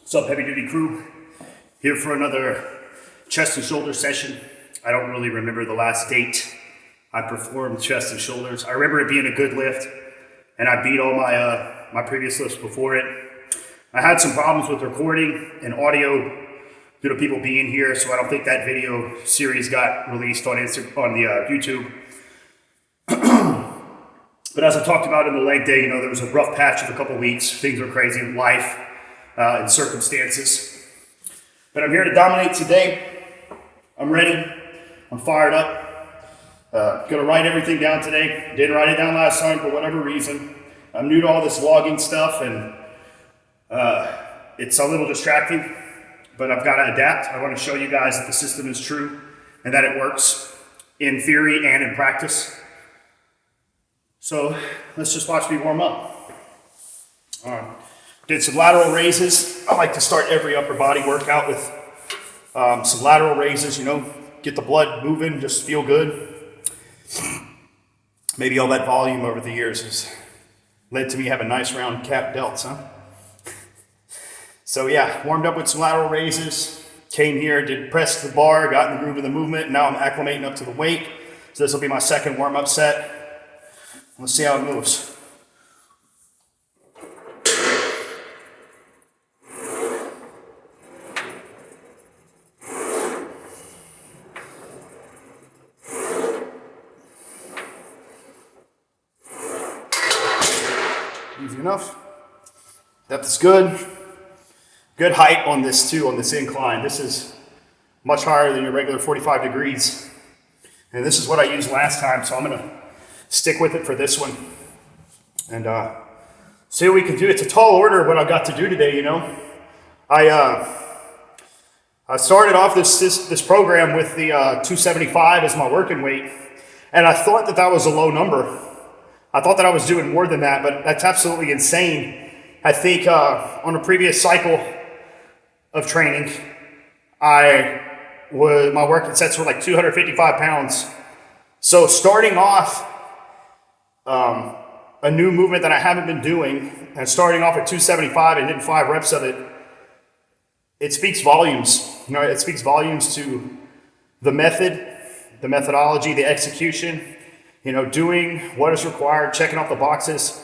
What's up, heavy duty crew? Here for another chest and shoulder session. I don't really remember the last date I performed chest and shoulders. I remember it being a good lift, and I beat all my previous lifts before it. I had some problems with recording and audio due to people being here, so I don't think that video series got released on YouTube. But as I talked about in the leg day, there was a rough patch of a couple weeks. Things were crazy in life and circumstances. But I'm here to dominate today. I'm ready. I'm fired up. Gonna write everything down today. Didn't write it down last time for whatever reason. I'm new to all this vlogging stuff, and it's a little distracting, but I've got to adapt. I want to show you guys that the system is true and that it works in theory and in practice. So let's just watch me warm up. All right. Did some lateral raises. I like to start every upper body workout with some lateral raises, get the blood moving, just feel good. Maybe all that volume over the years has led to me having nice round cap delts, huh? So yeah, warmed up with some lateral raises, came here, did press to the bar, got in the groove of the movement, and now I'm acclimating up to the weight. So this will be my second warm-up set. Let's see how it moves. Easy enough. Depth is good. Good height on this too, on this incline. This is much higher than your regular 45 degrees. And this is what I used last time, so I'm gonna stick with it for this one. And see what we can do. It's a tall order what I've got to do today, I started off this program with the 275 as my working weight, and I thought that was a low number. I thought that I was doing more than that, but that's absolutely insane. I think on a previous cycle of training, my working sets were like 255 pounds. So starting off a new movement that I haven't been doing and starting off at 275 and hitting 5 reps of it, it speaks volumes. It speaks volumes to the method, the methodology, the execution, doing what is required, checking off the boxes,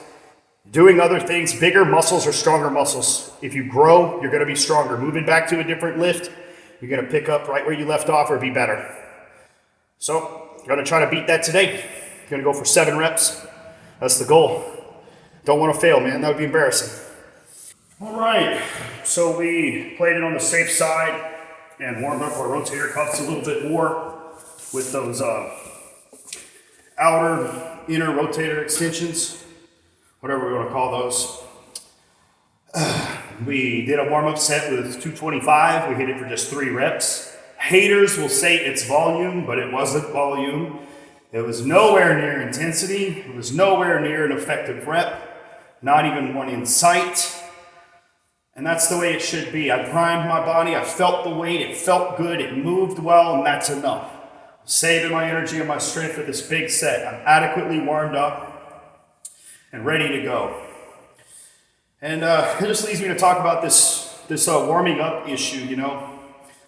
doing other things. Bigger muscles are stronger muscles. If you grow, you're going to be stronger. Moving back to a different lift, you're going to pick up right where you left off or be better. So I'm going to try to beat that today. I'm going to go for 7 reps. That's the goal. Don't want to fail, man. That would be embarrassing. All right. So we played it on the safe side and warmed up our rotator cuffs a little bit more with those outer, inner rotator extensions, whatever we want to call those. We did a warm-up set with 225. We hit it for just 3 reps. Haters will say it's volume, but it wasn't volume. It was nowhere near intensity. It was nowhere near an effective rep, not even one in sight. And that's the way it should be. I primed my body. I felt the weight. It felt good. It moved well, and that's enough. I'm saving my energy and my strength for this big set. I'm adequately warmed up and ready to go. And it just leads me to talk about this warming up issue,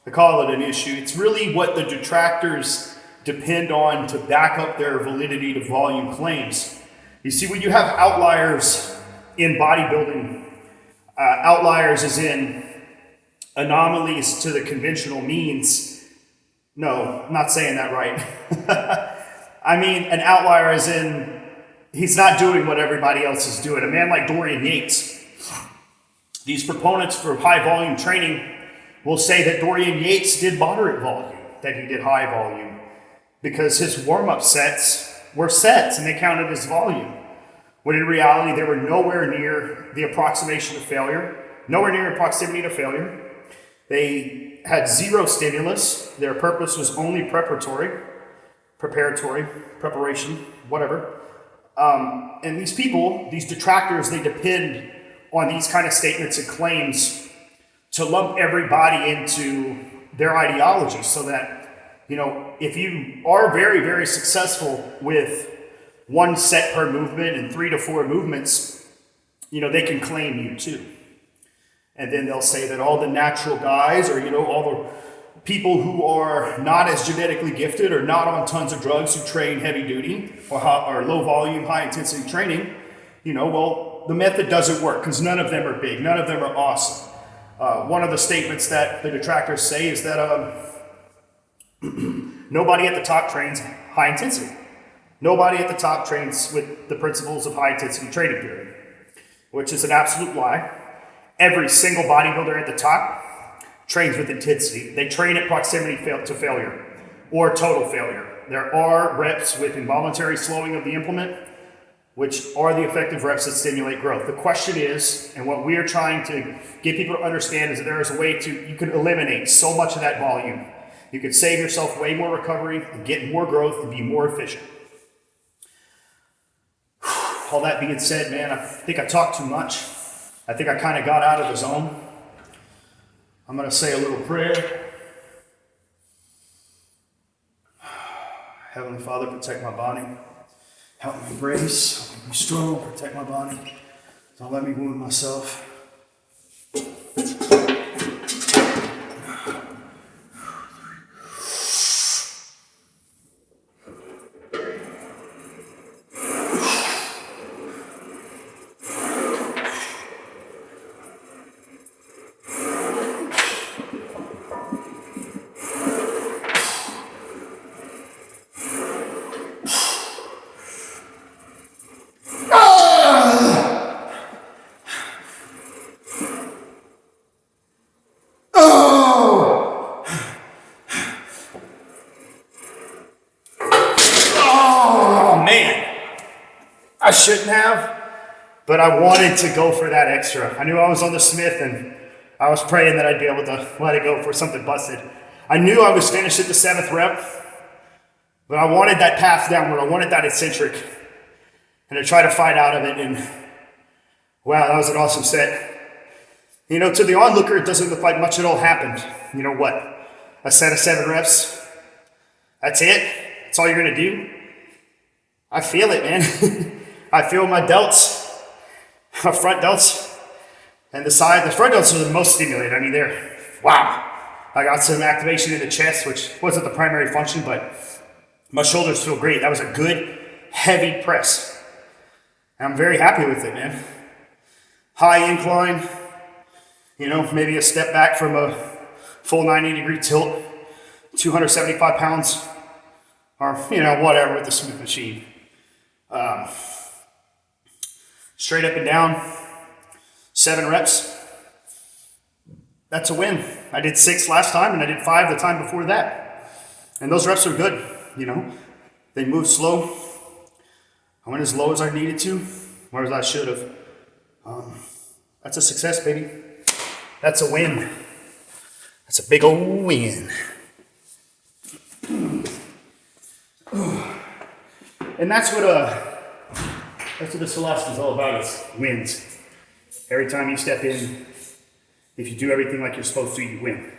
I call it an issue. It's really what the detractors depend on to back up their validity to volume claims. You see, when you have outliers in bodybuilding, outliers as in anomalies to the conventional means. No, I'm not saying that right. I mean an outlier as in he's not doing what everybody else is doing. A man like Dorian Yates. These proponents for high volume training will say that Dorian Yates did moderate volume, that he did high volume, because his warm-up sets were sets and they counted as volume. When in reality, they were nowhere near the approximation of failure, nowhere near proximity to failure. They had zero stimulus. Their purpose was only preparation, whatever. And these people, these detractors, they depend on these kind of statements and claims to lump everybody into their ideology so that, if you are very, very successful with 1 set per movement and 3 to 4 movements, they can claim you too. And then they'll say that all the natural guys, or, you know, all the people who are not as genetically gifted or not on tons of drugs who train heavy duty or low volume, high intensity training, you know, well, the method doesn't work because none of them are big, none of them are awesome. One of the statements that the detractors say is that nobody at the top trains high intensity. Nobody at the top trains with the principles of high intensity training theory, which is an absolute lie. Every single bodybuilder at the top trains with intensity. They train at proximity to failure or total failure. There are reps with involuntary slowing of the implement, which are the effective reps that stimulate growth. The question is, and what we are trying to get people to understand, is that there is a way you can eliminate so much of that volume. You can save yourself way more recovery and get more growth and be more efficient. All that being said, man, I think I talked too much. I think I kind of got out of the zone. I'm going to say a little prayer. Heavenly Father, protect my body. Help me embrace, help me be strong, protect my body. Don't let me wound myself. I shouldn't have, but I wanted to go for that extra. I knew I was on the Smith and I was praying that I'd be able to let it go for something busted. I knew I was finished at the 7th rep, but I wanted that path downward. I wanted that eccentric and to try to fight out of it. And wow, that was an awesome set. You know, to the onlooker, it doesn't look like much at all happened. You know what? A set of 7 reps. That's it? That's all you're going to do? I feel it, man. I feel my delts, my front delts, and the front delts are the most stimulated. I mean, wow. I got some activation in the chest, which wasn't the primary function, but my shoulders feel great. That was a good, heavy press. And I'm very happy with it, man. High incline, you know, maybe a step back from a full 90-degree tilt, 275 pounds, or, you know, whatever with the Smith machine. Straight up and down, 7 reps. That's a win. I did 6 last time and I did 5 the time before that. And those reps are good, you know. They move slow. I went as low as I needed to, or as I should have. That's a success, baby. That's a win. That's a big old win. And that's what the Celeste is all about, is wins. Every time you step in, if you do everything like you're supposed to, you win.